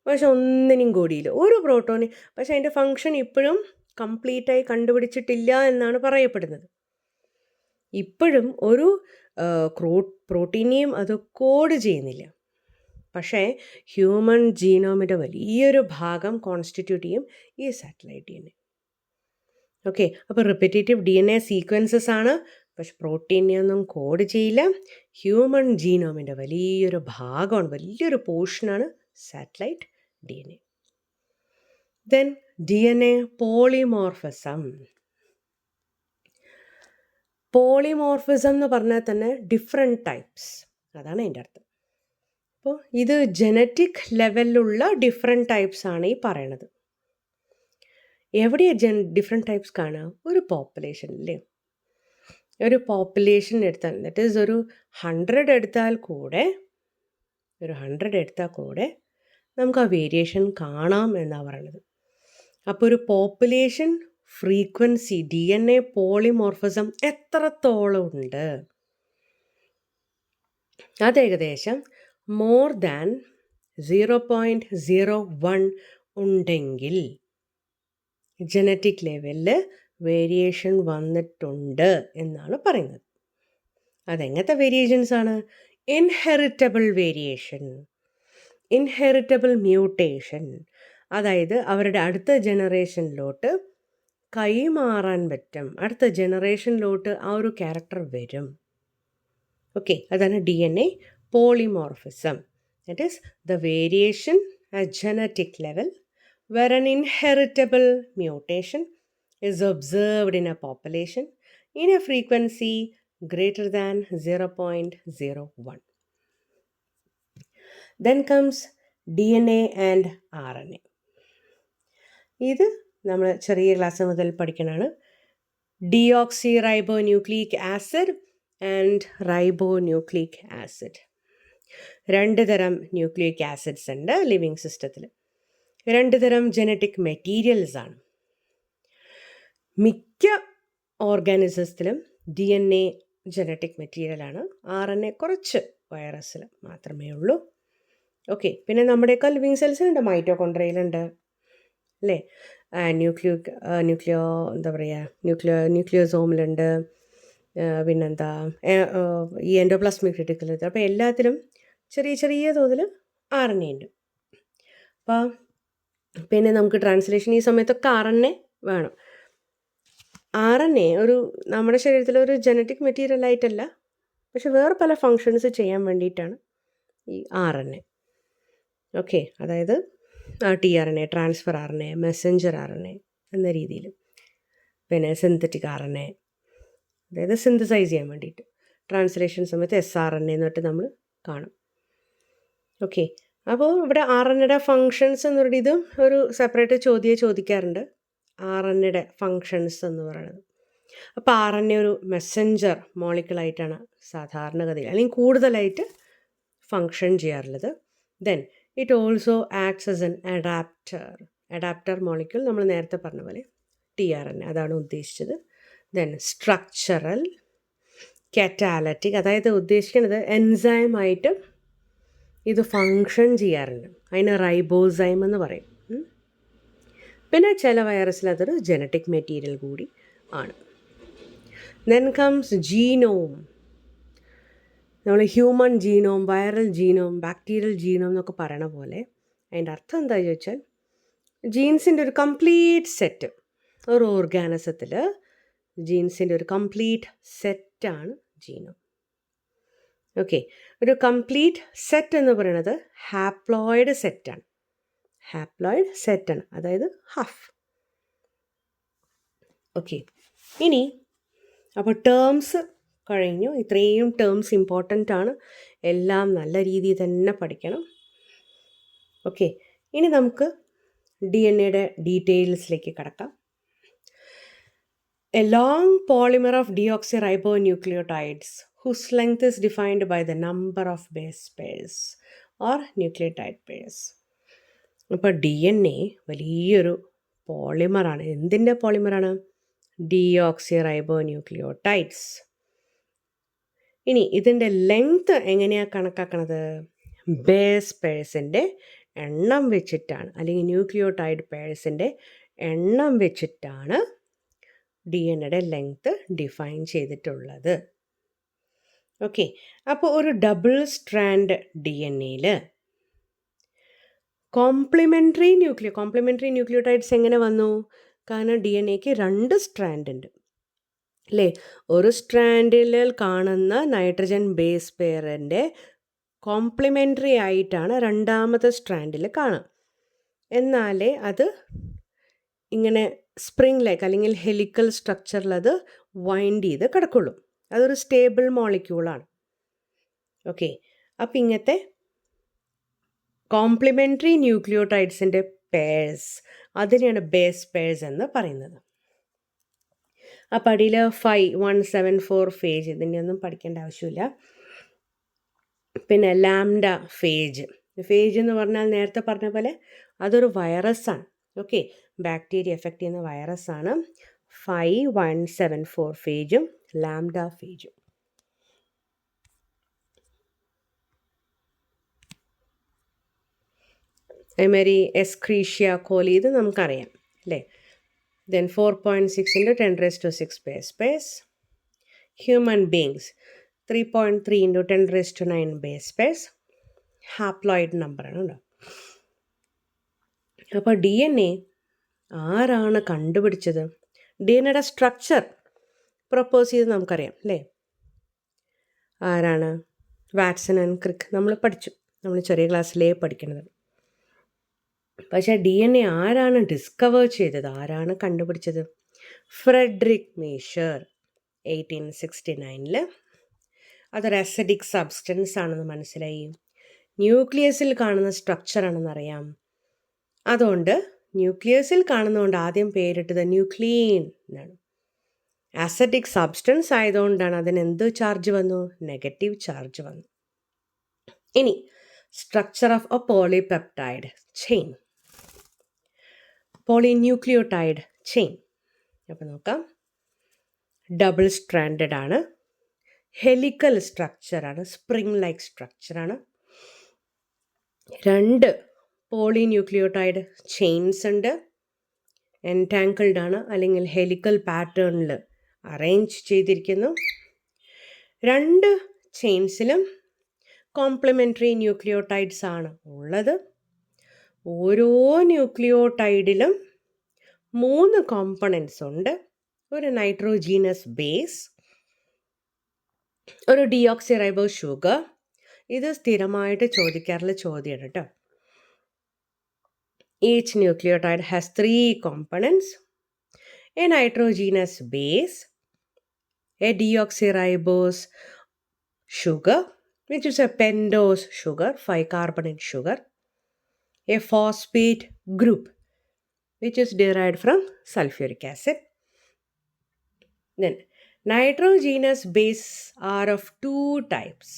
[SPEAKER 1] പക്ഷെ ഒന്നിനും കൂടിയില്ല, ഒരു പ്രോട്ടോന്. പക്ഷെ അതിൻ്റെ ഫങ്ഷൻ ഇപ്പോഴും കംപ്ലീറ്റായി കണ്ടുപിടിച്ചിട്ടില്ല എന്നാണ് പറയപ്പെടുന്നത്. ഇപ്പോഴും ഒരു പ്രോട്ടീനെയും അത് കോഡ് ചെയ്യുന്നില്ല. പക്ഷേ ഹ്യൂമൻ ജീനോമിൻ്റെ വലിയൊരു ഭാഗം കോൺസ്റ്റിറ്റ്യൂട്ട് ചെയ്യും ഈ സാറ്റലൈറ്റ് DNA. ഓക്കെ, അപ്പോൾ റിപ്പറ്റേറ്റീവ് DNA സീക്വൻസസ് ആണ്, പക്ഷെ പ്രോട്ടീനെയൊന്നും കോഡ് ചെയ്യില്ല. ഹ്യൂമൻ ജീനോമിൻ്റെ വലിയൊരു ഭാഗമാണ്, വലിയൊരു പോർഷനാണ് satellite DNA. Then DNA polymorphism. Polymorphism എന്ന് പറഞ്ഞാൽ തന്നെ ഡിഫറെൻറ്റ് ടൈപ്സ്, അതാണ് അതിൻ്റെ അർത്ഥം. അപ്പോൾ ഇത് ജനറ്റിക് ലെവലിലുള്ള ഡിഫറെൻറ്റ് ടൈപ്സ് ആണ് ഈ പറയണത്. എവിടെയാണ് ഡിഫറെൻറ്റ് ടൈപ്സ് കാണുക? ഒരു പോപ്പുലേഷനില്ലേ, ഒരു പോപ്പുലേഷൻ എടുത്താൽ, ദറ്റ് ഈസ് ഒരു 100 എടുത്താൽ കൂടെ നമുക്ക് ആ വേരിയേഷൻ കാണാം എന്നാണ് പറയണത്. അപ്പോൾ ഒരു പോപ്പുലേഷൻ ഫ്രീക്വൻസി DNA പോളിമോർഫിസം എത്രത്തോളം ഉണ്ട്? അത് ഏകദേശം മോർ ദാൻ 0.01 ഉണ്ടെങ്കിൽ ജനറ്റിക് ലെവലിൽ വേരിയേഷൻ വന്നിട്ടുണ്ട് എന്നാണ് പറയുന്നത്. അതെങ്ങനത്തെ വേരിയേഷൻസ് ആണ്? ഇൻഹെറിറ്റബിൾ വേരിയേഷൻ, ഇൻഹെറിറ്റബിൾ മ്യൂട്ടേഷൻ, അതായത് അവരുടെ അടുത്ത ജനറേഷനിലോട്ട് കൈമാറാൻ പറ്റും, അടുത്ത ജനറേഷനിലോട്ട് ആ ഒരു ക്യാരക്ടർ വരും. ഓക്കെ, അതാണ് DNA polymorphism. That is the variation at genetic level where an inheritable mutation is observed in a population in a frequency greater than 0.01. Then comes DNA and RNA. ഇത് നമ്മൾ ചെറിയ ക്ലാസ് മുതൽ പഠിക്കണതാണ്. Deoxyribonucleic acid and ribonucleic acid, 2 തരം nucleic acids ഉണ്ട് living സിസ്റ്റത്തിൽ. 2 തരം genetic materials ആണ്. മിക്ക ഓർഗാനിസത്തിലും DNA ജനറ്റിക് മെറ്റീരിയലാണ്, RNA കുറച്ച് വൈറസിൽ മാത്രമേ ഉള്ളൂ. ഓക്കെ, പിന്നെ നമ്മുടെയൊക്കെ ലിവിങ് സെൽസിലുണ്ട്, മൈറ്റോകോൺട്രിയയിലുണ്ട് അല്ലേ, ന്യൂക്ലിയോസോമിലുണ്ട്, പിന്നെന്താ ഈ എൻഡോപ്ലാസ്മിക് റെറ്റിക്കുലത്തിൽ. അപ്പോൾ എല്ലാത്തിലും ചെറിയ ചെറിയ തോതിൽ RNA ഉണ്ട്. അപ്പോൾ പിന്നെ നമുക്ക് ട്രാൻസ്ലേഷൻ ഈ സമയത്തൊക്കെ RNA വേണം. RNA ഒരു നമ്മുടെ ശരീരത്തിലെ ഒരു ജനറ്റിക് മെറ്റീരിയൽ ആയിട്ടല്ല, പക്ഷെ വേറെ പല ഫങ്ഷൻസ് ചെയ്യാൻ വേണ്ടിയിട്ടാണ് ഈ RNA. ഓക്കെ, അതായത് tRNA, transfer RNA, Messenger RNA എന്ന രീതിയിൽ. പിന്നെ സിന്തറ്റിക് RNA, അതായത് സിന്തസൈസ് ചെയ്യാൻ വേണ്ടിയിട്ട്. ട്രാൻസ്ലേഷൻ സമയത്ത് sRNA എന്നിട്ട് നമ്മൾ കാണും. ഓക്കെ, അപ്പോൾ ഇവിടെ RNAയുടെ ഫങ്ഷൻസ് എന്ന് പറയുന്നത് ഇത് ഒരു സെപ്പറേറ്റ് ചോദിക്കാറുണ്ട്. RNAയുടെ ഫങ്ഷൻസ് എന്ന് പറയുന്നത്. അപ്പോൾ RNA ഒരു മെസ്സഞ്ചർ മോളിക്യൂളായിട്ടാണ് സാധാരണഗതിയിൽ അല്ലെങ്കിൽ കൂടുതലായിട്ട് ഫങ്ഷൻ ചെയ്യാറുള്ളത്. Then it also acts as an adapter molecule. നമ്മൾ നേരത്തെ പറഞ്ഞ പോലെ tRNA അതാണ് ഉദ്ദേശിച്ചത്. ദെൻ സ്ട്രക്ചറൽ, കാറ്റാലറ്റിക്, അതായത് ഉദ്ദേശിക്കുന്നത് എൻസൈമായിട്ട് ഇത് ഫങ്ഷൻ ചെയ്യാറുണ്ട്. അതിന് റൈബോസൈം എന്ന് പറയും. പിന്നെ ചില വൈറസിൽ അതൊരു ജനറ്റിക് മെറ്റീരിയൽ കൂടി ആണ്. Then comes genome. നമ്മൾ human genome, viral genome, bacterial genome എന്നൊക്കെ പറയണ പോലെ അതിൻ്റെ അർത്ഥം എന്താണെന്ന് ചോദിച്ചാൽ ജീൻസിൻ്റെ ഒരു കംപ്ലീറ്റ് സെറ്റ്. ഒരു ഓർഗാനിസത്തിൽ ജീൻസിൻ്റെ ഒരു കംപ്ലീറ്റ് സെറ്റാണ് ജീനോം. ഓക്കെ, ഒരു കംപ്ലീറ്റ് സെറ്റ് എന്ന് പറയുന്നത് ഹാപ്ലോയിഡ് സെറ്റാണ്. അതായത് ഹാഫ്. ഓക്കെ, ഇനി അപ്പോൾ ടേംസ് കഴിഞ്ഞു. ഇത്രയും ടേംസ് ഇമ്പോർട്ടൻ്റ് ആണ്. എല്ലാം നല്ല രീതിയിൽ തന്നെ പഠിക്കണം. ഓക്കെ, ഇനി നമുക്ക് DNA ഡീറ്റെയിൽസിലേക്ക് കടക്കാം. A long polymer of deoxyribonucleotides whose length is defined by the number of base pairs or nucleotide pairs. അപ്പോൾ DNA വലിയൊരു പോളിമറാണ്. എന്തിൻ്റെ പോളിമറാണ്? deoxyribonucleotides. ഇനി ഇതിൻ്റെ ലെങ്ത് എങ്ങനെയാണ് കണക്കാക്കണത്? ബേസ് പേഴ്സിൻ്റെ എണ്ണം വെച്ചിട്ടാണ്, അല്ലെങ്കിൽ ന്യൂക്ലിയോടൈഡ് പേഴ്സിൻ്റെ എണ്ണം വെച്ചിട്ടാണ് DNA ലെങ്ത് ഡിഫൈൻ ചെയ്തിട്ടുള്ളത്. ഓക്കെ, അപ്പോൾ ഒരു ഡബിൾ സ്ട്രാൻഡ് DNAയിൽ കോംപ്ലിമെൻ്ററി ന്യൂക്ലിയോടൈഡ്സ് എങ്ങനെ വന്നു? കാരണം DNAക്ക് 2 സ്ട്രാൻഡ് ഉണ്ട് അല്ലേ? ഒരു സ്ട്രാൻഡിൽ കാണുന്ന നൈട്രജൻ ബേസ് പെയറിൻ്റെ കോംപ്ലിമെൻ്ററി ആയിട്ടാണ് രണ്ടാമത്തെ സ്ട്രാൻഡിൽ കാണുക. എന്നാലേ അത് ഇങ്ങനെ സ്പ്രിങ് ലൈക്ക് അല്ലെങ്കിൽ ഹെലിക്കൽ സ്ട്രക്ചറിൽ അത് വൈൻഡ് ചെയ്ത് കിടക്കുള്ളൂ. അതൊരു സ്റ്റേബിൾ മോളിക്യൂളാണ്. ഓക്കെ, അപ്പം ഇങ്ങനത്തെ കോംപ്ലിമെൻ്ററി ന്യൂക്ലിയോടൈഡ്സിൻ്റെ പേഴ്സ്, അതിനെയാണ് ബേസ് പേഴ്സ് എന്ന് പറയുന്നത്. അപ്പം അടിയിൽ 5174 ഫേജ്, ഇതിൻ്റെ ഒന്നും പഠിക്കേണ്ട ആവശ്യമില്ല. പിന്നെ ലാംഡ ഫേജ് എന്ന് പറഞ്ഞാൽ നേരത്തെ പറഞ്ഞ പോലെ അതൊരു വൈറസാണ്. ഓക്കെ, ബാക്ടീരിയ എഫക്റ്റ് ചെയ്യുന്ന വൈറസാണ്. 5174 ഫേജും ലാംഡ ഫേജും. അതേമാതിരി എസ്ക്രീഷ്യ കോലി, ഇത് നമുക്കറിയാം അല്ലേ? Then 4.6 × 10⁻⁶ base purse. Human beings 3.3 × 10⁹ base purse. Haploid നമ്പറാണ് കേട്ടോ. അപ്പോൾ DNA ആരാണ് കണ്ടുപിടിച്ചത്? DNAയുടെ സ്ട്രക്ചർ പ്രപ്പോസ് ചെയ്ത് നമുക്കറിയാം അല്ലേ? ആരാണ്? Watson and Crick. നമ്മൾ പഠിച്ചു, നമ്മൾ ചെറിയ ക്ലാസ്സിലേ പഠിക്കുന്നത്. പക്ഷേ DNA ആരാണ് ഡിസ്കവർ ചെയ്തത്? ആരാണ് കണ്ടുപിടിച്ചത്? ഫ്രെഡറിക് മേഷർ 1869. അതൊരു അസിഡിക് സബ്സ്റ്റൻസ് ആണെന്ന് മനസ്സിലായി. ന്യൂക്ലിയസിൽ കാണുന്ന സ്ട്രക്ചറാണെന്നറിയാം. അതുകൊണ്ട് ന്യൂക്ലിയസിൽ കാണുന്നതുകൊണ്ട് ആദ്യം പേരിട്ടത് ന്യൂക്ലിയൻ എന്നാണ്. ആസിഡിക് സബ്സ്റ്റൻസ് ആയതുകൊണ്ടാണ് അതിന് എന്ത് ചാർജ് വന്നു? നെഗറ്റീവ് ചാർജ് വന്നു. ഇനി structure of a polypeptide chain, polynucleotide chain. അപ്പോൾ നോക്കാം, ഡബിൾ സ്ട്രാൻഡഡ് ആണ്, ഹെലിക്കൽ സ്ട്രക്ചറാണ്, സ്പ്രിങ് ലൈക്ക് സ്ട്രക്ചറാണ്. 2 പോളിന്യൂക്ലിയോടൈഡ് ചെയിൻസ് ഉണ്ട്. എൻടാങ്കിൾഡ് ആണ്, അല്ലെങ്കിൽ ഹെലിക്കൽ പാറ്റേണിൽ അറേഞ്ച് ചെയ്തിരിക്കുന്നു. 2 ചെയിൻസിലും കോംപ്ലിമെൻ്ററി ന്യൂക്ലിയോടൈഡ്സ് ആണ് ഉള്ളത്. ഓരോ ന്യൂക്ലിയോടൈഡിലും 3 കോമ്പണൻസ് ഉണ്ട്. ഒരു നൈട്രോജീനസ് ബേസ്, ഒരു ഡിയോക്സിറൈബോസ് ഷുഗർ. ഇത് സ്ഥിരമായിട്ട് ചോദിക്കാറുള്ള ചോദ്യമാണ് കേട്ടോ. Each nucleotide has 3 components: a nitrogenous base, a deoxyribose sugar, which is a pentose sugar, 5-carbonate sugar, a phosphate group, which is derived from sulfuric acid. Then nitrogenous base are of 2 types.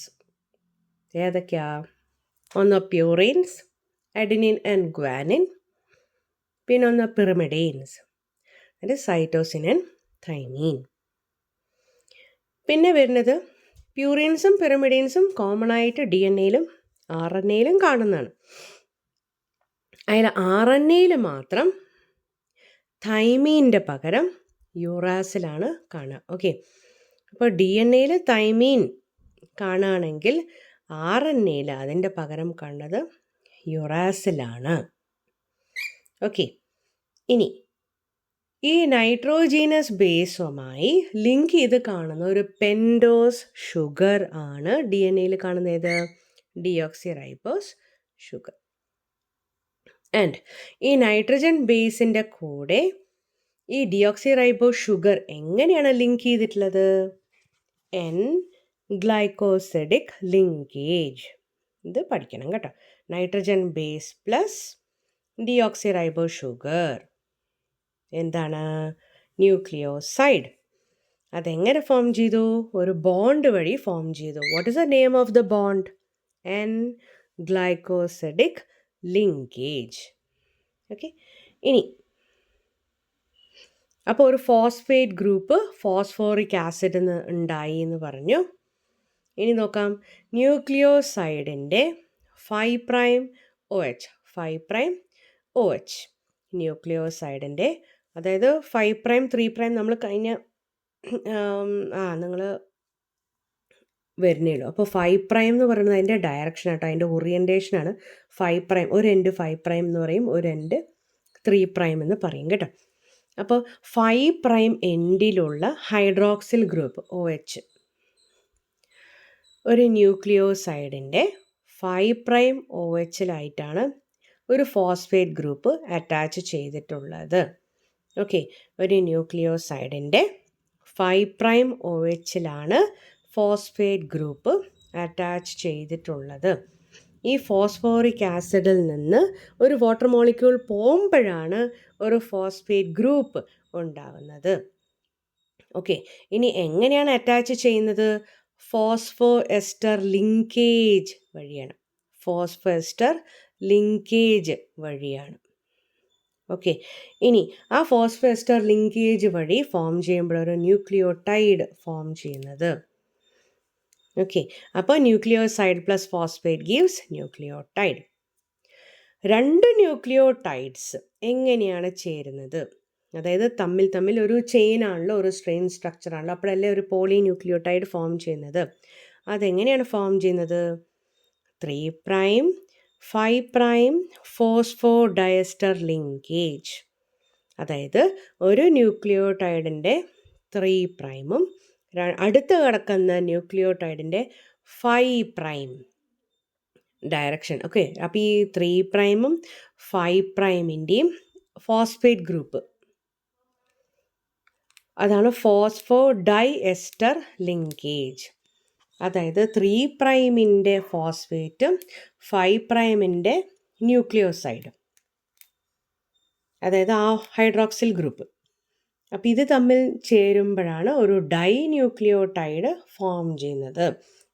[SPEAKER 1] ഏതൊക്കെയാ? ഒന്ന് പ്യൂറിൻസ്, adenine and guanine. പിന്നെ ഒന്ന് പിറിമിഡൈൻസ്, അത് cytosine and തൈമീൻ. പിന്നെ വരുന്നത് പ്യൂറിൻസും പിറിമിഡൈൻസും common ആയിട്ട് DNA-യിലും RNA-യിലും കാണുന്നതാണ്. അതിൽ RNA-യിൽ മാത്രം തൈമീൻ്റെ പകരം യുറാസിലാണ് കാണുക. ഓക്കെ, അപ്പോൾ DNA-യിൽ തൈമീൻ കാണുകയാണെങ്കിൽ RNA-യിൽ അതിൻ്റെ പകരം കണ്ടത് യുറാസിലാണ്. ഓക്കെ, ഇനി ഈ നൈട്രോജീനസ് ബേസുമായി ലിങ്ക് ചെയ്ത് കാണുന്ന ഒരു പെൻഡോസ് ഷുഗർ ആണ് DNA-യിൽ കാണുന്നത്, ഡിയോക്സിറൈബോസ് ഷുഗർ. ആൻഡ് ഈ നൈട്രജൻ ബേസിൻ്റെ കൂടെ ഈ ഡിയോക്സിറൈബോസ് ഷുഗർ എങ്ങനെയാണ് ലിങ്ക് ചെയ്തിട്ടുള്ളത്? N glycosidic linkage. ഇത് പഠിക്കണം കേട്ടോ. Nitrogen base plus deoxyribose sugar എന്താണ്? ന്യൂക്ലിയോസൈഡ്. അതെങ്ങനെ ഫോം ചെയ്തു? ഒരു ബോണ്ട് വഴി ഫോം ചെയ്തു. What is the name of the bond? N glycosidic linkage. Okay, ഇനി അപ്പോൾ ഒരു ഫോസ്ഫേറ്റ് ഗ്രൂപ്പ് ഫോസ്ഫോറിക് ആസിഡ് ഉണ്ടായി എന്ന് പറഞ്ഞു. ഇനി നോക്കാം, ന്യൂക്ലിയോസൈഡിൻ്റെ 5' OH ന്യൂക്ലിയോസൈഡിൻ്റെ, അതായത് 5' 3' നമ്മൾ കഴിഞ്ഞ നിങ്ങൾ വരുന്നേ ഉള്ളൂ. അപ്പോൾ 5' എന്ന് പറയുന്നത് അതിൻ്റെ ഡയറക്ഷൻ ആട്ടോ, അതിൻ്റെ ഓറിയൻറ്റേഷനാണ്. 5' ഒരു എൻഡ് 5' എന്ന് പറയും, ഒരു എൻഡ് 3' എന്ന് പറയും കേട്ടോ. അപ്പോൾ 5' എൻഡിലുള്ള ഹൈഡ്രോക്സിൽ ഗ്രൂപ്പ് OH ഒരു ന്യൂക്ലിയോസൈഡിൻ്റെ 5' OHലായിട്ടാണ് ഒരു ഫോസ്ഫേറ്റ് ഗ്രൂപ്പ് അറ്റാച്ച് ചെയ്തിട്ടുള്ളത്. ഓക്കെ, ഒരു ന്യൂക്ലിയോസൈഡിൻ്റെ 5' OHലാണ് ഫോസ്ഫേറ്റ് ഗ്രൂപ്പ് അറ്റാച്ച് ചെയ്തിട്ടുള്ളത്. ഈ ഫോസ്ഫോറിക് ആസിഡിൽ നിന്ന് ഒരു വാട്ടർ മോളിക്യൂൾ പോകുമ്പോഴാണ് ഒരു ഫോസ്ഫേറ്റ് ഗ്രൂപ്പ് ഉണ്ടാകുന്നത്. ഓക്കെ, ഇനി എങ്ങനെയാണ് അറ്റാച്ച് ചെയ്യുന്നത്? ഫോസ്ഫോ എസ്റ്റർ ലിങ്കേജ് വഴിയാണ്. ഫോസ്ഫോ എസ്റ്റർ ലിങ്കേജ് വഴിയാണ്. ഓക്കെ, ഇനി ആ ഫോസ്ഫോ എസ്റ്റർ ലിങ്കേജ് വഴി ഫോം ചെയ്യുമ്പോഴൊരു ന്യൂക്ലിയോടൈഡ് ഫോം ചെയ്യുന്നത്. ഓക്കെ, അപ്പോൾ nucleoside plus phosphate gives nucleotide. 2 nucleotides എങ്ങനെയാണ് ചേരുന്നത്? അതായത് തമ്മിൽ ഒരു ചെയിൻ ആണല്ലോ, ഒരു സ്ട്രെയിൻ സ്ട്രക്ചർ ആണല്ലോ, അപ്പോഴല്ലേ ഒരു പോളി ന്യൂക്ലിയോടൈഡ് ഫോം ചെയ്യുന്നത്. അതെങ്ങനെയാണ് ഫോം ചെയ്യുന്നത്? 3' 5' ഫോസ്ഫോഡയസ്റ്റർ ലിങ്കേജ്. അതായത് ഒരു ന്യൂക്ലിയോടൈഡിൻ്റെ 3'ഉം അടുത്ത് കിടക്കുന്ന ന്യൂക്ലിയോടൈഡിൻ്റെ 5' ഡയറക്ഷൻ. ഓക്കെ, അപ്പോൾ ഈ 3'ഉം 5'ൻ്റെയും ഫോസ്ഫേറ്റ് ഗ്രൂപ്പ്, അതാണ് ഫോസ്ഫോഡയസ്റ്റർ ലിങ്കേജ്. അതായത് 3'ൻ്റെ ഫോസ്ഫേറ്റും 5'ൻ്റെ ന്യൂക്ലിയോസൈഡും, അതായത് ആ ഹൈഡ്രോക്സിൽ ഗ്രൂപ്പ്. അപ്പോൾ ഇത് തമ്മിൽ ചേരുമ്പോഴാണ് ഒരു ഡൈ ന്യൂക്ലിയോടൈഡ് ഫോം ചെയ്യുന്നത്.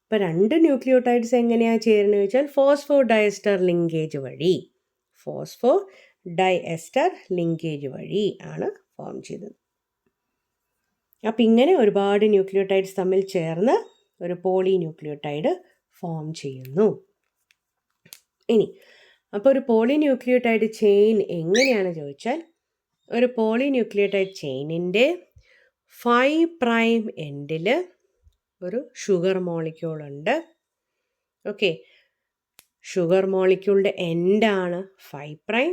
[SPEAKER 1] ഇപ്പോൾ 2 ന്യൂക്ലിയോടൈഡ്സ് എങ്ങനെയാണ് ചേരുന്നത് വെച്ചാൽ ഫോസ്ഫോഡയസ്റ്റർ ലിങ്കേജ് വഴി, ഫോസ്ഫോഡയസ്റ്റർ ലിങ്കേജ് വഴി ആണ് ഫോം ചെയ്തത്. അപ്പം ഇങ്ങനെ ഒരുപാട് ന്യൂക്ലിയോടൈഡ്സ് തമ്മിൽ ചേർന്ന് ഒരു പോളി ന്യൂക്ലിയോടൈഡ് ഫോം ചെയ്യുന്നു. ഇനി അപ്പോൾ ഒരു പോളി ന്യൂക്ലിയോടൈഡ് ചെയിൻ എങ്ങനെയാണ് ചോദിച്ചാൽ, ഒരു പോളി ന്യൂക്ലിയോടൈഡ് ചെയിനിൻ്റെ 5' എൻഡിൽ ഒരു ഷുഗർ മോളിക്യൂളുണ്ട്. ഓക്കെ, ഷുഗർ മോളിക്യൂളിൻ്റെ എൻഡാണ് 5',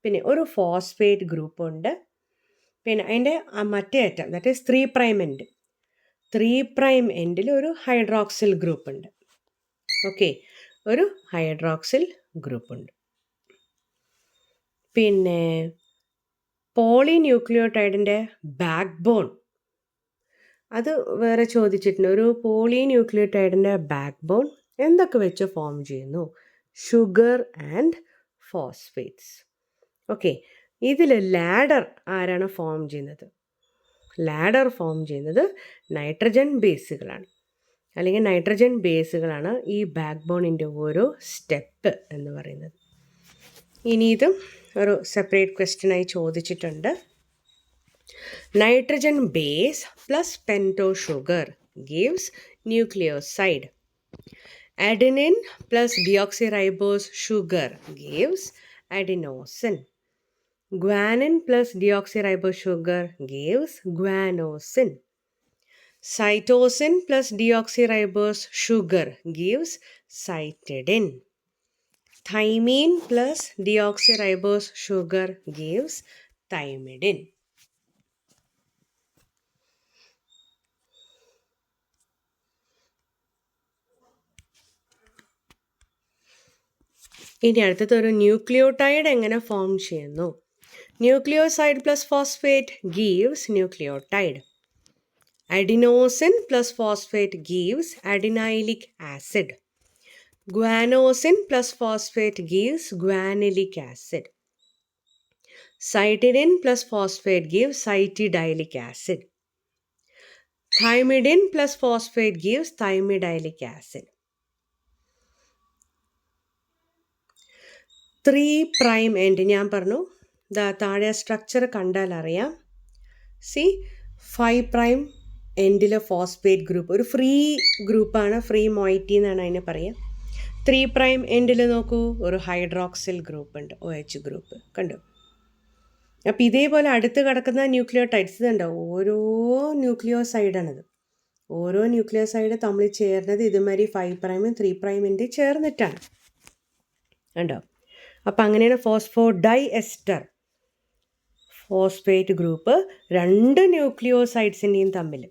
[SPEAKER 1] പിന്നെ ഒരു ഫോസ്ഫേറ്റ് ഗ്രൂപ്പുണ്ട്, പിന്നെ അതിൻ്റെ മറ്റേ അറ്റം ദാറ്റ് ഈസ് 3' എൻഡ്. 3' എൻഡിൽ ഒരു ഹൈഡ്രോക്സിൽ ഗ്രൂപ്പ് ഉണ്ട്. ഓക്കെ, ഒരു ഹൈഡ്രോക്സിൽ ഗ്രൂപ്പ് ഉണ്ട്. പിന്നെ പോളിന്യൂക്ലിയോടൈഡിൻ്റെ ബാക്ക് ബോൺ, അത് വേറെ ചോദിച്ചിട്ടുണ്ട്. ഒരു പോളിന്യൂക്ലിയോടൈഡിൻ്റെ ബാക്ക് ബോൺ എന്തൊക്കെ വെച്ച് ഫോം ചെയ്യുന്നു? Sugar and phosphates. ഓക്കെ, ഇതിൽ ലാഡർ ആരാണ് ഫോം ചെയ്യുന്നത്? ലാഡർ ഫോം ചെയ്യുന്നത് നൈട്രജൻ ബേസുകളാണ്, അല്ലെങ്കിൽ നൈട്രജൻ ബേസുകളാണ് ഈ ബാക്ക് ബോണിൻ്റെ ഓരോ സ്റ്റെപ്പ് എന്ന് പറയുന്നത്. ഇനി ഇതും ഒരു സെപ്പറേറ്റ് ക്വസ്റ്റ്യനായി ചോദിച്ചിട്ടുണ്ട്. Nitrogen base plus pento sugar gives nucleoside. Adenine plus deoxyribose sugar gives adenosine. Guanine plus deoxyribose sugar gives guanosine. Cytosine plus deoxyribose sugar gives cytidine. Thymine plus deoxyribose sugar gives thymidine. ഇനി അടുത്തത് ഒരു nucleotide എങ്ങനെ form ചെയ്യുന്നു? Nucleoside plus phosphate gives nucleotide. Adenosine plus phosphate gives adenylic acid. Guanosine plus phosphate gives guanylic acid. Cytidine plus phosphate gives cytidyllic acid. Thymidine plus phosphate gives thymidyllic acid. 3' end ഞാൻ പറഞ്ഞു, താഴെ structure കണ്ടാൽ അറിയാം. C 5' എൻഡിൽ phosphate group, ഒരു free ഗ്രൂപ്പാണ്, free മൊയിറ്റി എന്നാണ് അതിനെ പറയുക. 3' എൻഡിൽ നോക്കൂ, ഒരു ഹൈഡ്രോക്സിൽ ഗ്രൂപ്പ് ഉണ്ട്, OH ഗ്രൂപ്പ് കണ്ടു. അപ്പോൾ ഇതേപോലെ അടുത്ത് കിടക്കുന്ന ന്യൂക്ലിയോടൈഡ്സ് ഇതുണ്ടോ, ഓരോ ന്യൂക്ലിയോസൈഡാണിത്. ഓരോ ന്യൂക്ലിയോസൈഡ് തമ്മിൽ ചേർന്നത് ഇതുമാതിരി 5' 3' എൻഡിൽ ചേർന്നിട്ടാണ് കണ്ടോ. അപ്പം അങ്ങനെയാണ് ഫോസ്ഫോഡൈ എസ്റ്റർ ഫോസ്ഫേറ്റ് ഗ്രൂപ്പ് 2 ന്യൂക്ലിയോസൈഡ്സിൻ്റെയും തമ്മിൽ,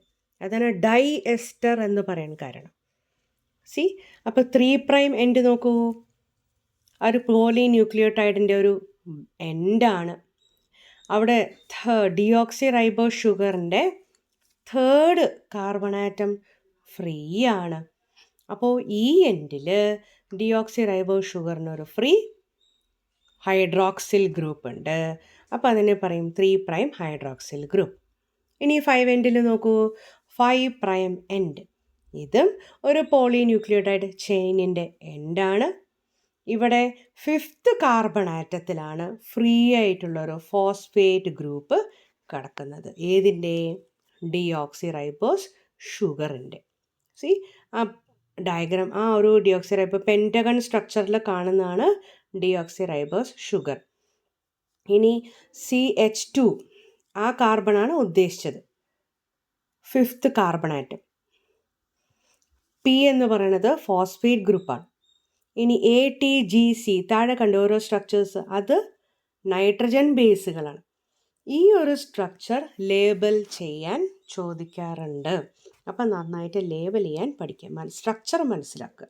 [SPEAKER 1] അതാണ് ഡൈ എസ്റ്റർ എന്ന് പറയാൻ കാരണം. സി അപ്പോൾ 3' എൻഡ് നോക്കൂ, ഒരു പോളി ന്യൂക്ലിയോടൈഡിൻ്റെ ഒരു എൻഡാണ്. അവിടെ ഡിയോക്സിറൈബോസ് ഷുഗറിൻ്റെ 3rd കാർബൺ ആറ്റം ഫ്രീ ആണ്. അപ്പോൾ ഈ എൻഡിൽ ഡിയോക്സിറൈബോസ് ഷുഗറിനൊരു ഫ്രീ ഹൈഡ്രോക്സിൽ ഗ്രൂപ്പ് ഉണ്ട്. അപ്പോൾ അതിനെ പറയും 3' ഹൈഡ്രോക്സിൽ ഗ്രൂപ്പ്. ഇനി 5 എൻഡിൽ നോക്കൂ, 5' എൻഡ്, ഇതും ഒരു പോളി ന്യൂക്ലിയോടൈഡ് ചെയിനിൻ്റെ എൻഡാണ്. ഇവിടെ 5th കാർബൺ ആറ്റത്തിലാണ് ഫ്രീ ആയിട്ടുള്ളൊരു ഫോസ്ഫേറ്റ് ഗ്രൂപ്പ് കിടക്കുന്നത്. ഏതിൻ്റെ? ഡിയോക്സിറൈബോസ് ഷുഗറിൻ്റെ. സി ആ ഡയഗ്രാം, ആ ഒരു ഡിയോക്സിറൈബോസ് പെൻറ്റഗൺ സ്ട്രക്ചറിൽ കാണുന്നതാണ് ഡിയോക്സിറൈബോസ് ഷുഗർ. ഇനി CH2 ആ കാർബണാണ് ഉദ്ദേശിച്ചത്, 5th കാർബൺ ആറ്റം. P എന്ന് പറയുന്നത് ഫോസ്ഫേറ്റ് ഗ്രൂപ്പാണ്. ഇനി ATGC താഴെ കണ്ട ഓരോ സ്ട്രക്ചേഴ്സ്, അത് നൈട്രജൻ ബേസുകളാണ്. ഈ ഒരു സ്ട്രക്ചർ ലേബൽ ചെയ്യാൻ ചോദിക്കാറുണ്ട്. അപ്പം നന്നായിട്ട് ലേബൽ ചെയ്യാൻ പഠിക്കുക, സ്ട്രക്ചർ മനസ്സിലാക്കുക.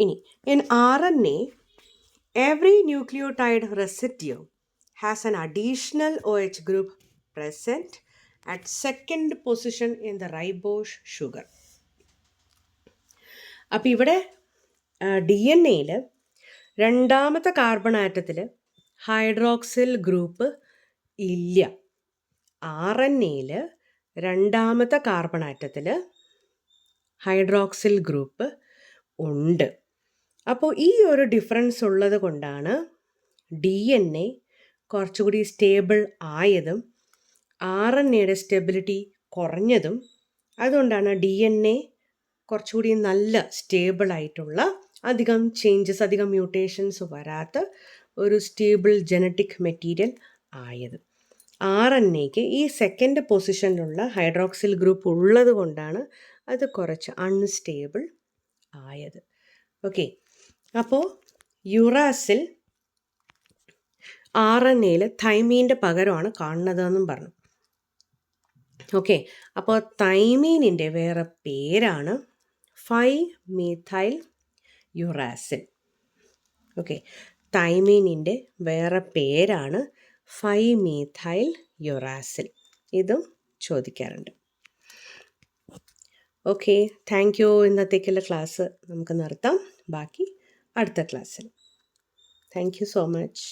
[SPEAKER 1] ഇനി in RNA every nucleotide residue has an additional OH group present at 2nd position in the ribose sugar. അപ്പോൾ ഇവിടെ DNA-യിൽ 2ാമത്തെ കാർബൺ ആറ്റത്തിൽ ഹൈഡ്രോക്സിൽ ഗ്രൂപ്പ് ഇല്ല. RNA-യിൽ 2ാമത്തെ കാർബൺ ആറ്റത്തിൽ ഹൈഡ്രോക്സിൽ ഗ്രൂപ്പ് ഉണ്ട്. അപ്പോൾ ഈ ഒരു ഡിഫറൻസ് ഉള്ളത് കൊണ്ടാണ് DNA കുറച്ചുകൂടി സ്റ്റേബിൾ ആയതും RNA-യുടെ സ്റ്റെബിലിറ്റി കുറഞ്ഞതും. അതുകൊണ്ടാണ് DNA കുറച്ചുകൂടി നല്ല സ്റ്റേബിളായിട്ടുള്ള, അധികം ചേഞ്ചസ്, അധികം മ്യൂട്ടേഷൻസ് വരാത്ത ഒരു സ്റ്റേബിൾ ജനറ്റിക് മെറ്റീരിയൽ ആയത്. RNA-ക്ക് ഈ 2nd പൊസിഷനിലുള്ള ഹൈഡ്രോക്സിൽ ഗ്രൂപ്പ് ഉള്ളത് കൊണ്ടാണ് അത് കുറച്ച് അൺസ്റ്റേബിൾ ആയത്. ഓക്കെ, അപ്പോൾ യുറാസിൽ RNA-യിൽ തൈമീൻ്റെ പകരമാണ് കാണുന്നതെന്നും പറഞ്ഞു. ഓക്കെ, അപ്പോൾ തൈമീനിൻ്റെ വേറെ പേരാണ് 5-methyl യുറാസിൽ. ഓക്കെ, തൈമീനിൻ്റെ വേറെ പേരാണ് 5-methyl യുറാസിൽ. ഇതും ചോദിക്കാറുണ്ട്. Okay, thank you. ഇന്നത്തേക്കുള്ള ക്ലാസ് നമുക്ക് നിർത്താം. ബാക്കി അടുത്ത ക്ലാസ്സിൽ. Thank you so much.